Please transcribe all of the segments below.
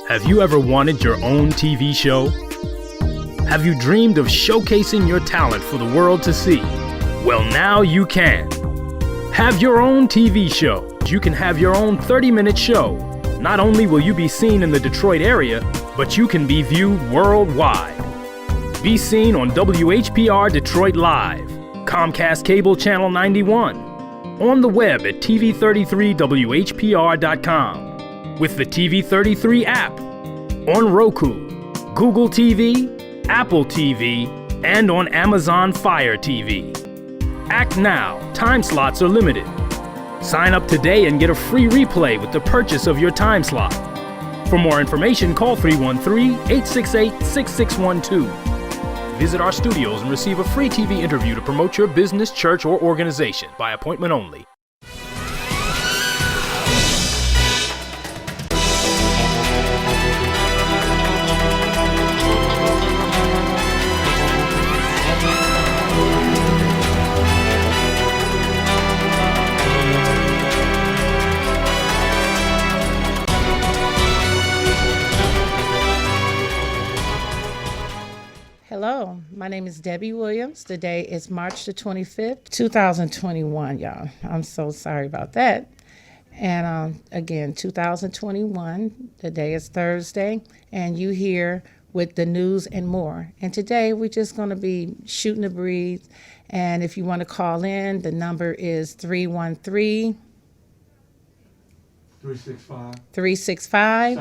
Have you ever wanted your own TV show? Have you dreamed of showcasing your talent for the world to see? Well, now you can. Have your own TV show. You can have your own 30-minute show. Not only will you be seen in the Detroit area, but you can be viewed worldwide. Be seen on WHPR Detroit Live, Comcast Cable Channel 91, on the web at TV33WHPR.com, with the TV33 app, on Roku, Google TV, Apple TV, and on Amazon Fire TV. Act now. Time slots are limited. Sign up today and get a free replay with the purchase of your time slot. For more information, call 313-868-6612. Visit our studios and receive a free TV interview to promote your business, church, or organization by appointment only. Hello, my name is Debbie Williams. Today is March the 25th, 2021, y'all. I'm so sorry about that. And again, 2021, the day is Thursday, and you here with the news and more. And today we're just going to be shooting the breeze. And if you want to call in, the number is 313 365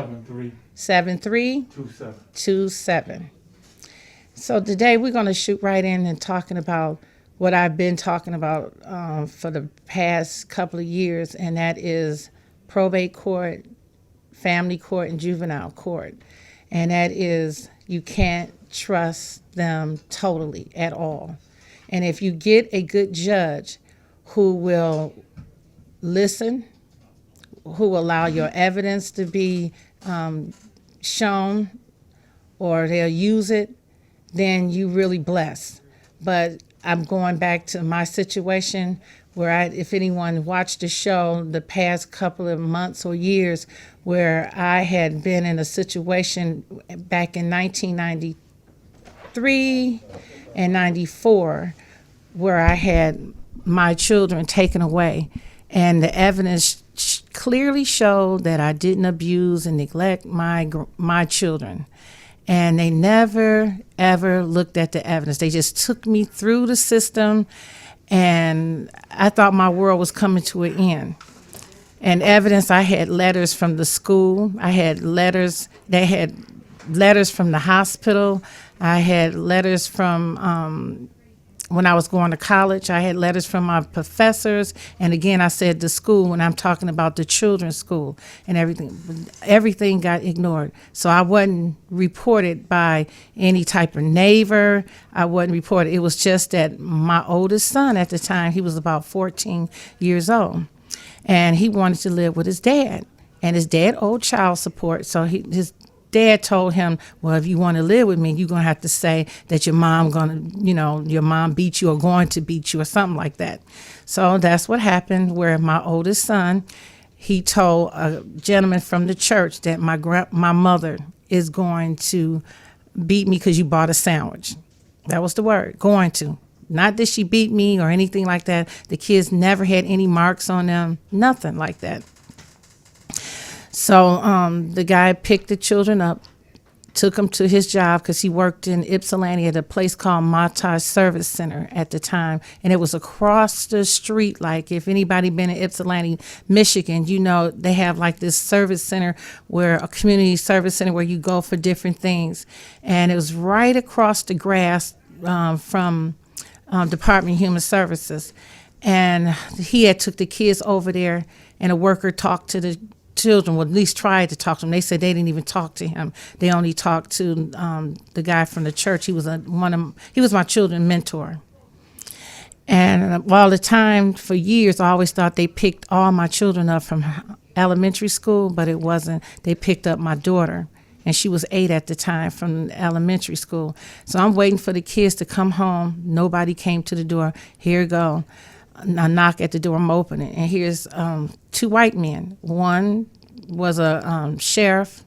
7327. So today we're going to shoot right in and talking about what I've been talking about for the past couple of years, and that is probate court, family court, and juvenile court. And that is, you can't trust them totally at all. And if you get a good judge who will listen, who will allow your evidence to be shown, or they'll use it, then you really blessed. But I'm going back to my situation where if anyone watched the show the past couple of months or years, where I had been in a situation back in 1993 and 94 where I had my children taken away, and the evidence clearly showed that I didn't abuse and neglect my children. And they never, ever looked at the evidence. They just took me through the system, and I thought my world was coming to an end. And evidence, I had letters from the school. I had letters. They had letters from the hospital. I had letters from when I was going to college. I had letters from my professors. And again, I said the school when I'm talking about the children's school and everything. Everything got ignored. So I wasn't reported by any type of neighbor. I wasn't reported. It was just that my oldest son at the time, he was about 14 years old. And he wanted to live with his dad. And his dad owed child support. So his dad told him, well, if you want to live with me, you're going to have to say that your mom your mom beat you or going to beat you or something like that. So that's what happened, where my oldest son, he told a gentleman from the church that my mother is going to beat me because you bought a sandwich. That was the word, going to. Not that she beat me or anything like that. The kids never had any marks on them, nothing like that. So the guy picked the children up, took them to his job because he worked in Ypsilanti at a place called Montage Service Center at the time. And it was across the street. Like if anybody been in Ypsilanti, Michigan, they have like this service center, where a community service center where you go for different things. And it was right across the grass from Department of Human Services. And he had took the kids over there, and a worker talked to the children, well, at least tried to talk to them. They said they didn't even talk to him. They only talked to the guy from the church. He was he was my children's mentor. And all the time, for years, I always thought they picked all my children up from elementary school, but it wasn't. They picked up my daughter, and she was 8 at the time, from elementary school. So I'm waiting for the kids to come home. Nobody came to the door. Here you go. I knock at the door, I'm opening, and here's 2 white men. One was a sheriff,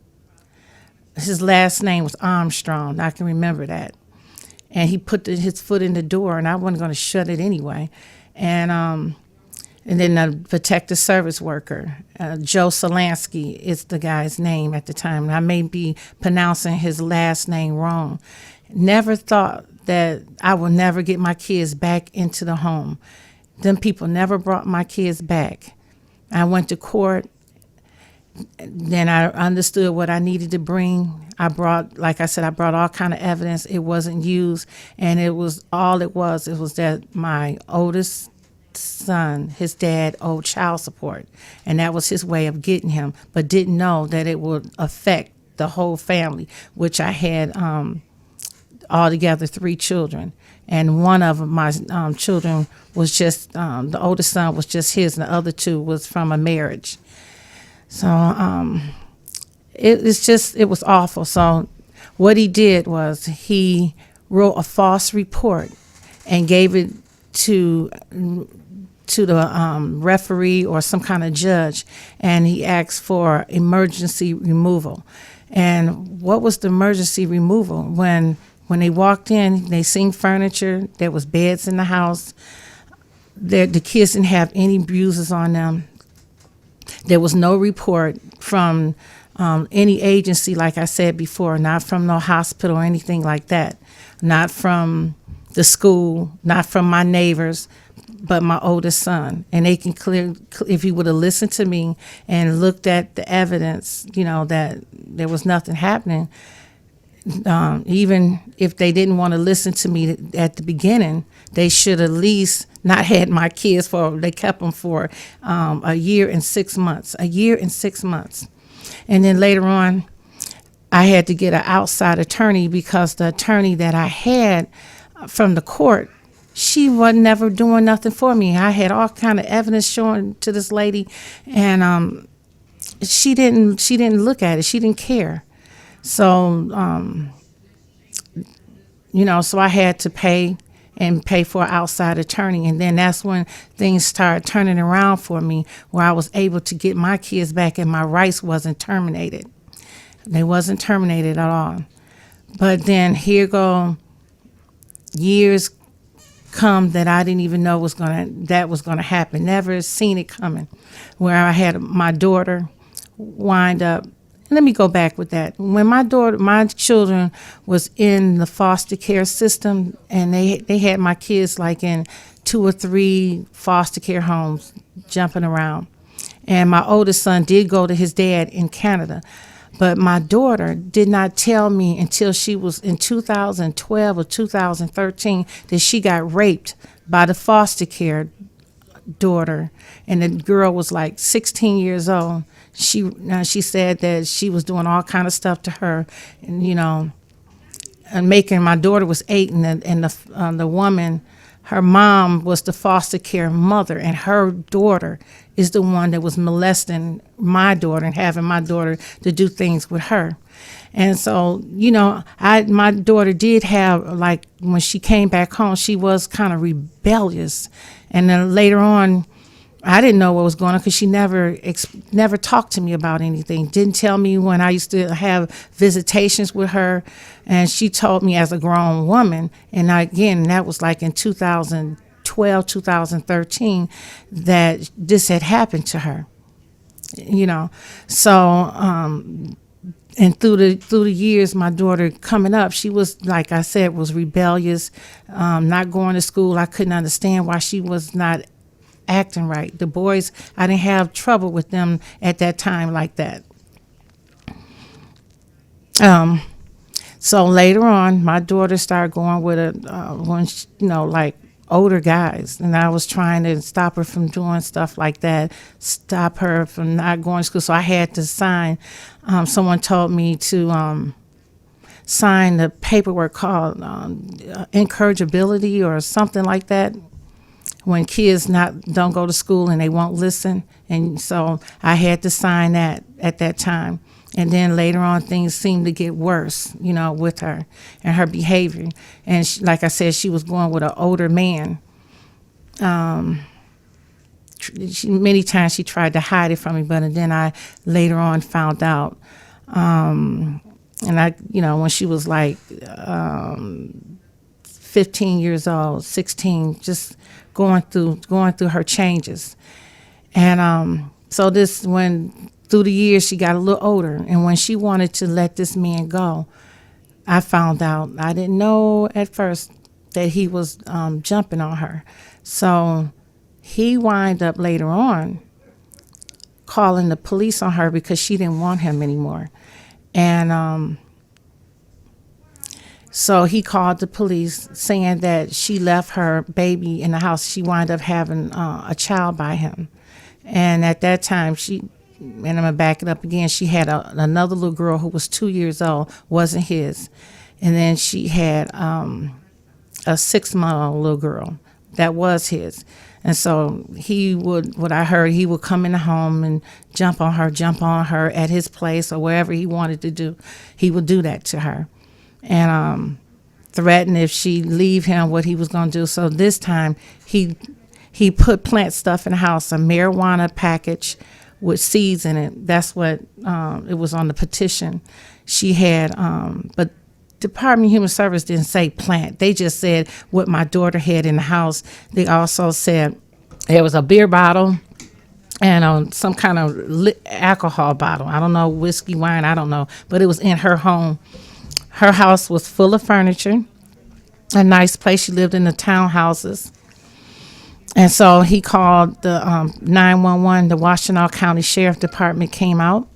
his last name was Armstrong. I can remember that. And he put his foot in the door, and I wasn't going to shut it anyway. And then the protective service worker, Joe Solansky is the guy's name at the time. And I may be pronouncing his last name wrong. Never thought that I would never get my kids back into the home. Them people never brought my kids back. I went to court. Then I understood what I needed to bring. I brought, like I said, I brought all kind of evidence. It wasn't used, and it was that my oldest son, his dad owed child support, and that was his way of getting him, but didn't know that it would affect the whole family, which I had altogether 3 children, and one of my children was just, the oldest son was just his, and the other 2 was from a marriage. So it was awful. So what he did was he wrote a false report and gave it to the referee or some kind of judge, and he asked for emergency removal. And what was the emergency removal? When they walked in, they seen furniture. There was beds in the house. The kids didn't have any bruises on them. There was no report from any agency, like I said before, not from no hospital or anything like that, not from the school, not from my neighbors, but my oldest son. And they can if he would have listened to me and looked at the evidence, that there was nothing happening, even if they didn't want to listen to me at the beginning, they should at least not had my kids they kept them for a year and 6 months. And then later on, I had to get an outside attorney because the attorney that I had from the court, she wasn't never doing nothing for me. I had all kind of evidence showing to this lady, and she didn't look at it. She didn't care. So, so I had to pay for an outside attorney. And then that's when things started turning around for me, where I was able to get my kids back and my rights wasn't terminated. They wasn't terminated at all. But then here go years come that I didn't even know that was gonna happen. Never seen it coming. Where I had my daughter wind up. Let me go back with that. When my children was in the foster care system, and they had my kids like in 2 or 3 foster care homes jumping around. And my oldest son did go to his dad in Canada. But my daughter did not tell me until she was in 2012 or 2013 that she got raped by the foster care daughter, and the girl was like 16 years old. She said that she was doing all kind of stuff to her, and and making my daughter was 8, and the woman, her mom was the foster care mother, and her daughter is the one that was molesting my daughter and having my daughter to do things with her. And so, my daughter did have, like, when she came back home, she was kind of rebellious. And then later on, I didn't know what was going on because she never talked to me about anything. Didn't tell me when I used to have visitations with her. And she told me as a grown woman, and that was like in 2012, 2013, that this had happened to her. So, and through the years, my daughter coming up, she was, like I said, was rebellious, not going to school. I couldn't understand why she was not acting right. The boys, I didn't have trouble with them at that time like that. So later on, my daughter started going with like older guys, and I was trying to stop her from doing stuff like that, stop her from not going to school. So I had to sign. Someone told me to sign the paperwork called incorrigibility or something like that, when kids don't go to school and they won't listen. And so I had to sign that at that time. And then later on, things seemed to get worse, with her and her behavior. And she, like I said, she was going with an older man. Many times she tried to hide it from me, but then I later on found out. And And when she was like 15 years old, 16, just going through her changes. And so when through the years she got a little older, and when she wanted to let this man go, I found out, I didn't know at first that he was jumping on her. So he wound up later on calling the police on her because she didn't want him anymore. And so he called the police saying that she left her baby in the house. She wound up having a child by him. And at that time, and I'm going to back it up again, she had another little girl who was 2 years old, wasn't his. And then she had a 6-month-old little girl that was his. And so what I heard, he would come in the home and jump on her at his place or wherever he wanted to do. He would do that to her. And threaten if she leave him what he was going to do. So this time he put plant stuff in the house, a marijuana package with seeds in it. That's what it was on the petition. She had, but Department of Human Service didn't say plant. They just said what my daughter had in the house. They also said there was a beer bottle and some kind of alcohol bottle. I don't know, whiskey, wine, I don't know. But it was in her home. Her house was full of furniture, a nice place. She lived in the townhouses. And so he called the 911. The Washtenaw County Sheriff Department came out,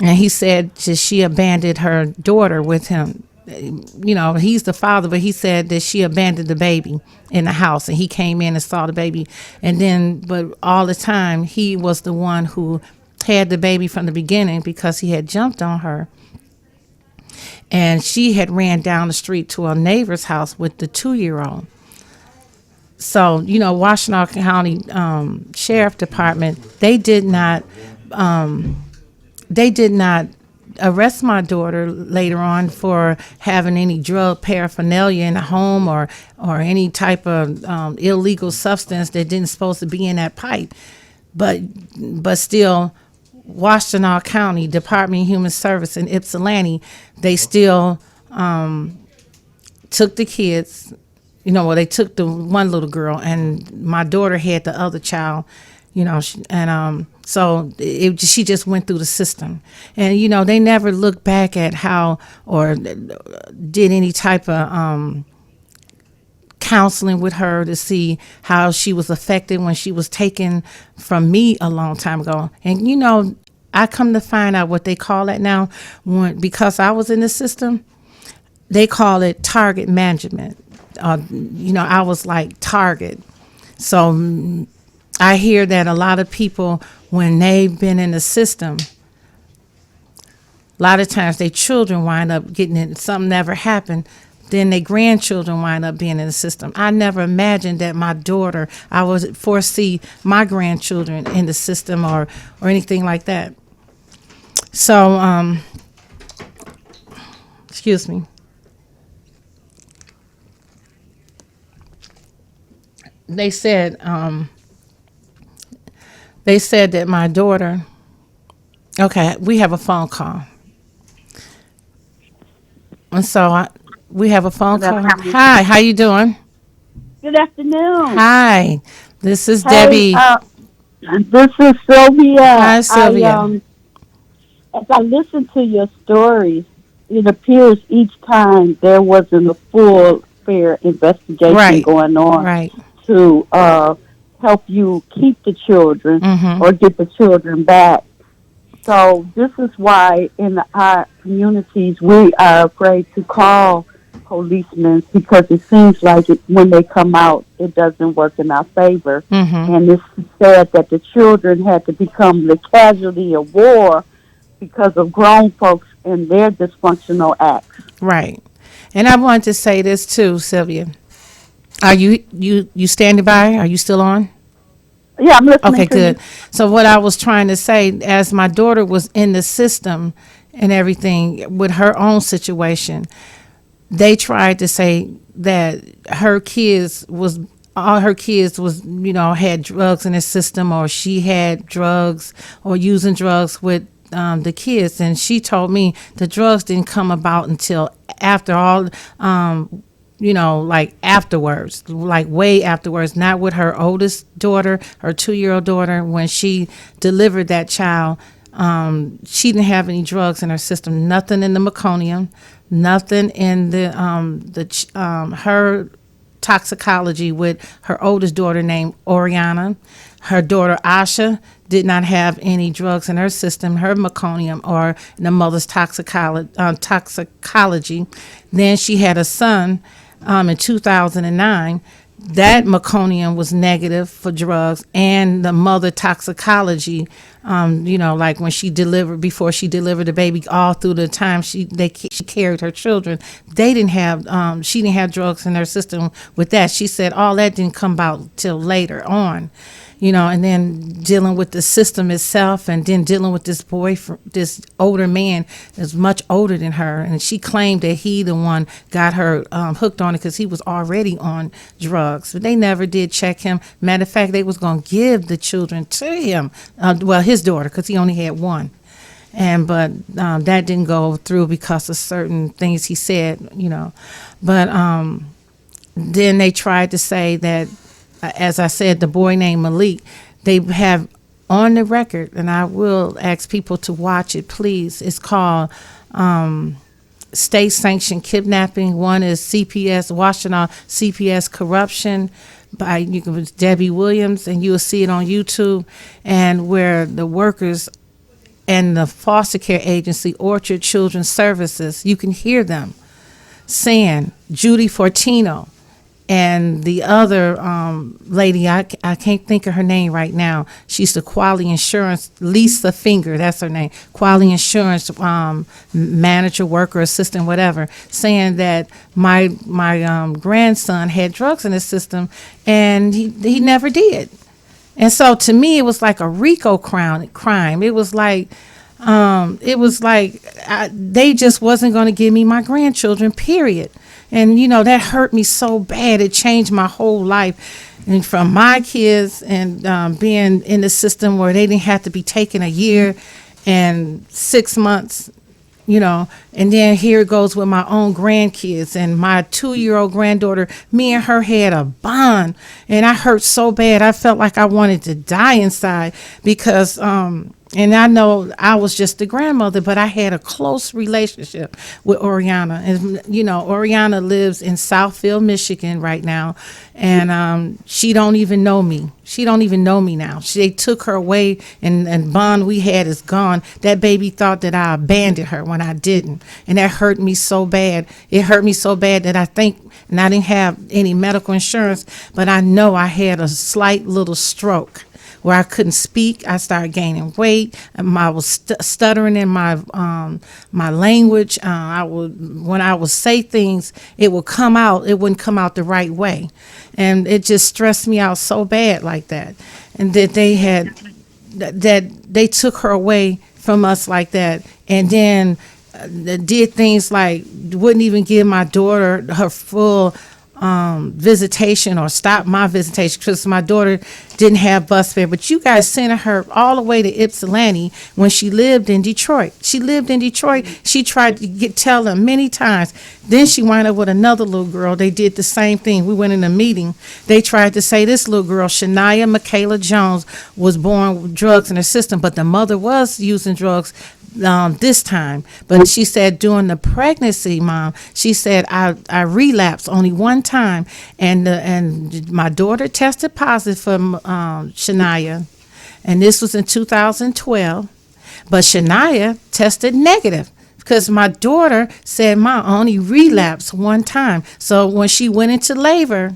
and he said that she abandoned her daughter with him. He's the father, but he said that she abandoned the baby in the house, and he came in and saw the baby. But all the time, he was the one who had the baby from the beginning because he had jumped on her. And she had ran down the street to a neighbor's house with the 2-year-old. So, Washtenaw County Sheriff Department, they did not arrest my daughter later on for having any drug paraphernalia in the home or any type of illegal substance that didn't supposed to be in that pipe. But still, Washtenaw County Department of Human Service in Ypsilanti, they still took the kids. They took the one little girl, and my daughter had the other child. So she just went through the system, and they never looked back at how or did any type of counseling with her to see how she was affected when she was taken from me a long time ago. And I come to find out what they call it now, because I was in the system, they call it target management. I was like target. So I hear that a lot of people, when they've been in the system, a lot of times their children wind up getting in, something never happened, then their grandchildren wind up being in the system. I never imagined that I would foresee my grandchildren in the system or anything like that. So, excuse me. They said that my daughter, okay, we have a phone call. And so we have a phone call. Hi, how you doing? Good afternoon. Hi, this is Debbie. This is Sylvia. Hi, Sylvia. As I listen to your stories, it appears each time there wasn't a full, fair investigation going on to help you keep the children or get the children back. So this is why in our communities we are afraid to call policemen, because it seems like when they come out, it doesn't work in our favor. And it's sad that the children had to become the casualty of war because of grown folks and their dysfunctional acts. Right. And I wanted to say this too, Sylvia. Are you standing by? Are you still on? Yeah, I'm listening. Okay, good. So what I was trying to say, as my daughter was in the system and everything with her own situation, they tried to say that all her kids was, had drugs in the system, or she had drugs or using drugs with the kids. And she told me the drugs didn't come about until after all, like afterwards, like way afterwards, not with her oldest daughter, her 2-year-old daughter. When she delivered that child, she didn't have any drugs in her system, nothing in the meconium, nothing in her toxicology with her oldest daughter named Oriana. Her daughter Asha did not have any drugs in her system, her meconium or the mother's toxicology. Then she had a son in 2009. That meconium was negative for drugs, and the mother toxicology, like when she delivered, before she delivered the baby, all through the time she carried her children, they didn't have, she didn't have drugs in her system with that. She said all that didn't come about till later on. And then dealing with the system itself, and then dealing with this this older man that's much older than her. And she claimed that he the one got her hooked on it because he was already on drugs. But they never did check him. Matter of fact, they was going to give the children to him, his daughter, because he only had one. But that didn't go through because of certain things he said, But then they tried to say that, as I said, the boy named Malik, they have on the record, and I will ask people to watch it, please. It's called State-Sanctioned Kidnapping. One is CPS, Washington CPS Corruption by Debbie Williams, and you'll see it on YouTube, and where the workers and the foster care agency, Orchard Children's Services, you can hear them saying, Judy Fortino, and the other lady, I can't think of her name right now. She's the quality insurance, Lisa Finger, that's her name, quality insurance manager, worker, assistant, whatever, saying that my grandson had drugs in his system, and he never did. And so to me, it was like a RICO crime. It was like they just wasn't going to give me my grandchildren, period. And, that hurt me so bad. It changed my whole life. And from my kids and being in the system where they didn't have to be taken a year and 6 months, and then here it goes with my own grandkids and my 2-year-old granddaughter. Me and her had a bond, and I hurt so bad. I felt like I wanted to die inside because and I know I was just the grandmother, but I had a close relationship with Oriana. And, Oriana lives in Southfield, Michigan right now, and she don't even know me. She don't even know me now. They took her away, and bond we had is gone. That baby thought that I abandoned her when I didn't, and that hurt me so bad. It hurt me so bad that I think, and I didn't have any medical insurance, but I know I had a slight little stroke where I couldn't speak. I started gaining weight. I was stuttering in my language. When I would say things, it would come out. It wouldn't come out the right way, and it just stressed me out so bad like that. And that they took her away from us like that, and then did things like wouldn't even give my daughter her full visitation or stop my visitation because my daughter didn't have bus fare. But you guys sent her all the way to Ypsilanti when she lived in Detroit. She tried to tell them many times. Then she wound up with another little girl. They did the same thing. We went in a meeting. They tried to say this little girl, Shania Michaela Jones, was born with drugs in her system, but the mother was using drugs this time. But she said during the pregnancy, Mom, she said I relapsed only one time, and my daughter tested positive for Shania, and this was in 2012, but Shania tested negative because my daughter said, Mom, I only relapsed one time. So when she went into labor,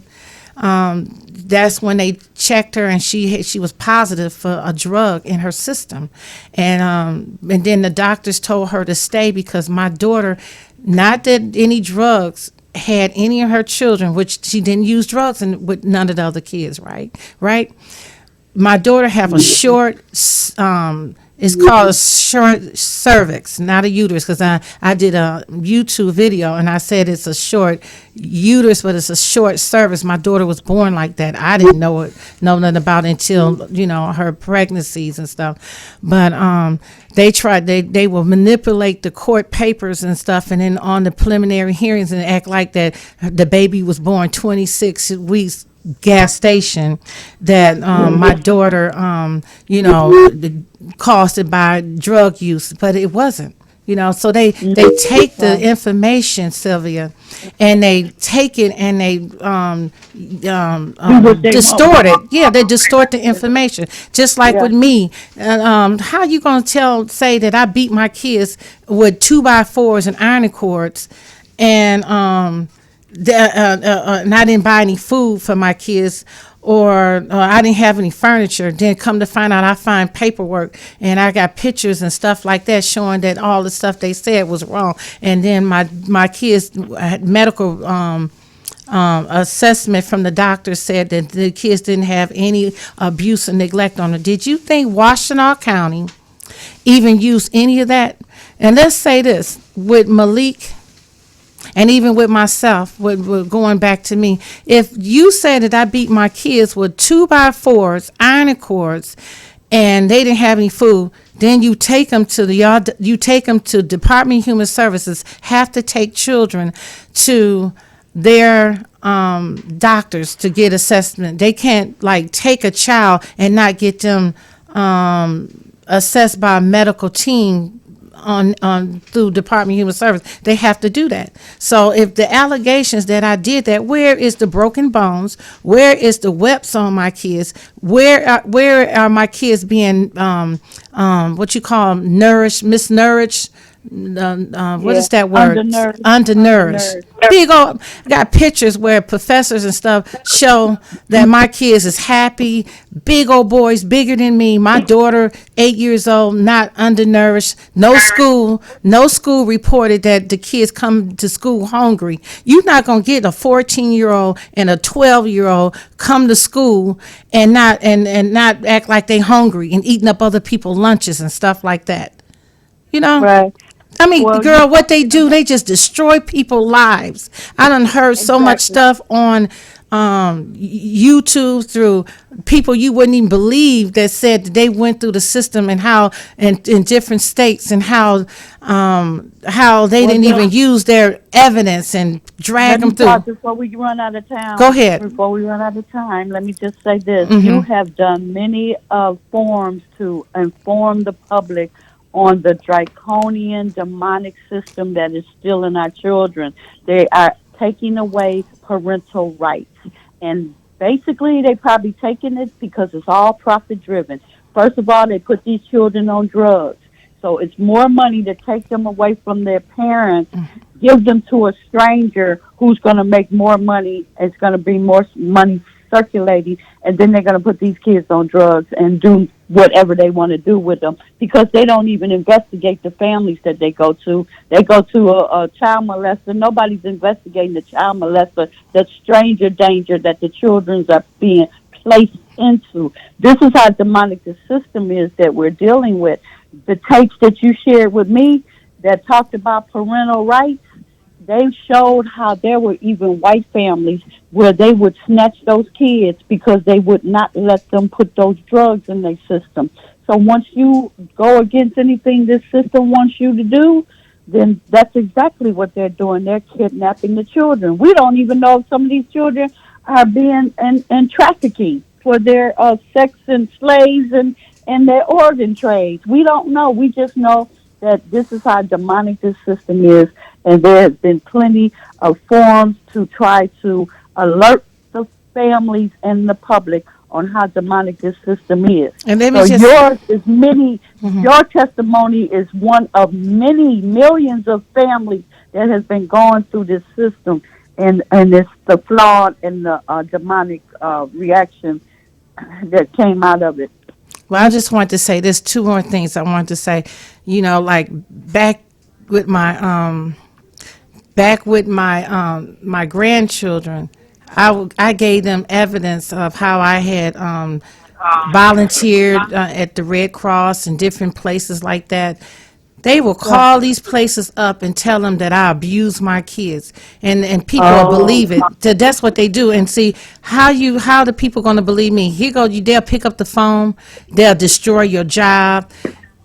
that's when they checked her, and she was positive for a drug in her system, and then the doctors told her to stay because my daughter, not that any drugs had any of her children, which she didn't use drugs and with none of the other kids, right? My daughter have a short It's called a short cervix, not a uterus, because I did a YouTube video and I said it's a short uterus, but it's a short cervix. My daughter was born like that. I didn't know nothing about it until, you know, her pregnancies and stuff. But they will manipulate the court papers and stuff, and then on the preliminary hearings and act like that the baby was born 26 weeks gas station, that my daughter you know, caused it by drug use, but it wasn't, you know. So they take the information, Sylvia, and they take it and they distort it. Yeah, they distort the information, just like with me. How you gonna say that I beat my kids with 2x4s and ironing cords, and and I didn't buy any food for my kids, or I didn't have any furniture. Then come to find out, I find paperwork and I got pictures and stuff like that showing that all the stuff they said was wrong. And then my kids' medical assessment from the doctor said that the kids didn't have any abuse or neglect on them. Did you think Washtenaw County even used any of that? And let's say this, with Malik, and even with myself, with going back to me, if you said that I beat my kids with 2x4s, ironing cords, and they didn't have any food, then you take them to Department of Human Services, have to take children to their doctors to get assessment. They can't like take a child and not get them assessed by a medical team on through Department of Human Service. They have to do that. So if the allegations that I did that, where is the broken bones? Where is the webs on my kids? Where are my kids being what you call misnourished? What is that word? Undernourished. Big old, I got pictures where professors and stuff show that my kids is happy, big old boys, bigger than me. My daughter, 8 years old, not undernourished. No school reported that the kids come to school hungry. You're not gonna get a 14-year-old and a 12-year-old come to school and not act like they hungry and eating up other people's lunches and stuff like that. You know? Right. I mean, well, girl, what they do, they just destroy people's lives. I done heard so much stuff on YouTube through people you wouldn't even believe that said that they went through the system and how in different states and how they didn't even use their evidence and drag them through. Before we run out of time. Go ahead. Before we run out of time, let me just say this. Mm-hmm. You have done many forums to inform the public on the draconian demonic system that is still in our children. They are taking away parental rights. And basically, they probably taking it because it's all profit driven. First of all, they put these children on drugs. So it's more money to take them away from their parents, give them to a stranger who's going to make more money. It's going to be more money circulating, and then they're going to put these kids on drugs and do whatever they want to do with them, because they don't even investigate the families that they go to. They go to a child molester. Nobody's investigating the child molester, the stranger danger that the children are being placed into. This is how demonic the system is that we're dealing with. The tapes that you shared with me that talked about parental rights, they showed how there were even white families where they would snatch those kids because they would not let them put those drugs in their system. So once you go against anything this system wants you to do, then that's exactly what they're doing. They're kidnapping the children. We don't even know if some of these children are being in trafficking for their sex and slaves and their organ trades. We don't know. We just know that this is how demonic this system is, and there has been plenty of forums to try to alert the families and the public on how demonic this system is. And so yours is many. Mm-hmm. Your testimony is one of many millions of families that has been going through this system, and it's the flawed and the demonic reaction that came out of it. Well, I just want to say there's two more things I want to say. You know, like back with my my grandchildren, I gave them evidence of how I had volunteered at the Red Cross and different places like that. They will call these places up and tell them that I abuse my kids, and people will believe it. That's what they do. And see how the people going to believe me? Here go you. They'll pick up the phone. They'll destroy your job.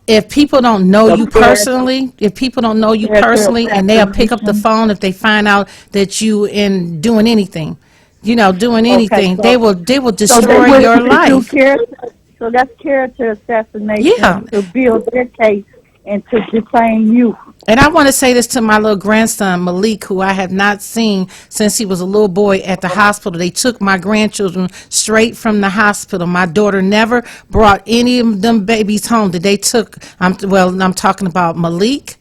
If people don't know you personally, and they'll pick up the phone if they find out that you in doing anything, doing anything, they will destroy your life. So that's character assassination. Yeah. To build their case and to defame you. And I want to say this to my little grandson, Malik, who I have not seen since he was a little boy at the hospital. They took my grandchildren straight from the hospital. My daughter never brought any of them babies home that they took. I'm talking about Malik,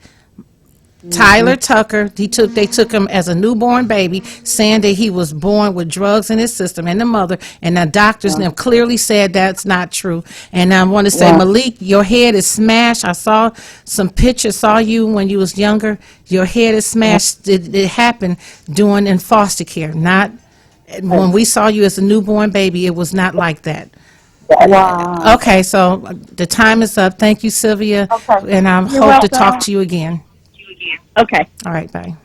Tyler Tucker. They took him as a newborn baby, saying that he was born with drugs in his system, and the mother, and the doctors now clearly said that's not true. And I want to say, Malik, your head is smashed. I saw some pictures, saw you when you was younger. Your head is smashed. It happened doing in foster care, not when we saw you as a newborn baby. It was not like that. Wow. Okay, so the time is up. Thank you, Sylvia, and I hope to talk to you again. Okay. All right, bye.